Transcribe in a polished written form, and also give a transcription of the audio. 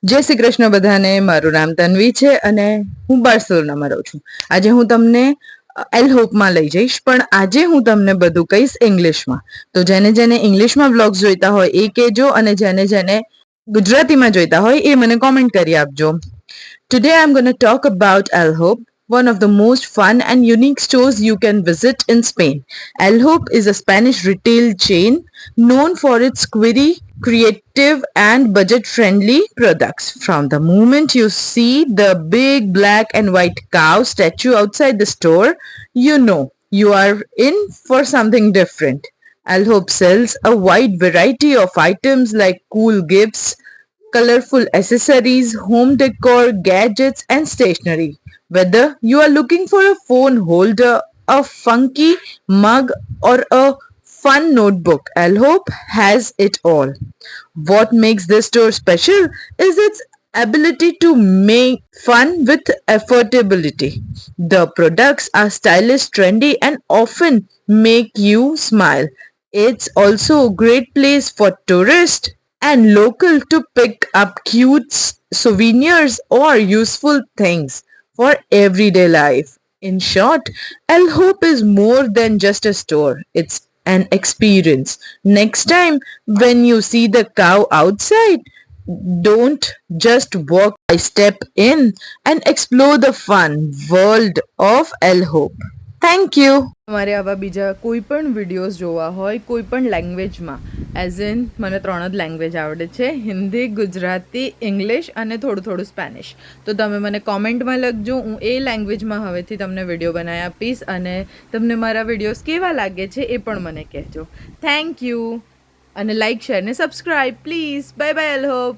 જય શ્રી કૃષ્ણ બધાને. મારું નામ તન્વી છે અને હું બાર્સેલોનામાં રહું છું. આજે હું તમને એલ હોપમાં લઈ જઈશ, પણ આજે હું તમને બધું કહીશ ઇંગ્લિશમાં. તો જેને જેને ઇંગ્લિશમાં વ્લોગ્સ જોઈતા હોય એ કહેજો, અને જેને જેને ગુજરાતીમાં જોઈતા હોય એ મને કોમેન્ટ કરી આપજો. Today I'm going to talk about El Hope, one of the most fun and unique stores you can visit in Spain. El Hope is a Spanish retail chain known for its quirky, creative and budget-friendly products. From the moment you see the big black and white cow statue outside the store, you know you are in for something different. El Hope sells a wide variety of items like cool gifts, colorful accessories, home decor, gadgets, and stationery. Whether you are looking for a phone holder, a funky mug, or a fun notebook, El Hope has it all. What makes this store special is its ability to make fun with affordability. The products are stylish, trendy, and often make you smile. It's also a great place for tourists and local to pick up cute souvenirs or useful things for everyday life. In short, El Hope is more than just a store. It's an experience. Next time when you see the cow outside, don't just walk, step in and explore the fun world of El Hope. Thank you. તમારે આવા બીજા કોઈ પણ videos જોવા હોય કોઈ પણ લેંગ્વેજમાં, એઝ ઇન મને 3 જ લેંગ્વેજ આવડે છે, હિન્દી, ગુજરાતી, ઇંગ્લિશ અને થોડું થોડું સ્પેનિશ. તો તમે મને કોમેન્ટમાં લખજો, હું એ લેંગ્વેજમાં હવેથી તમને વિડીયો બનાવી આપીશ, અને તમને મારા વિડીયોઝ કેવા લાગે છે એ પણ મને કહેજો. Thank you. અને લાઇક, શેર ને subscribe please. Bye bye. L hope.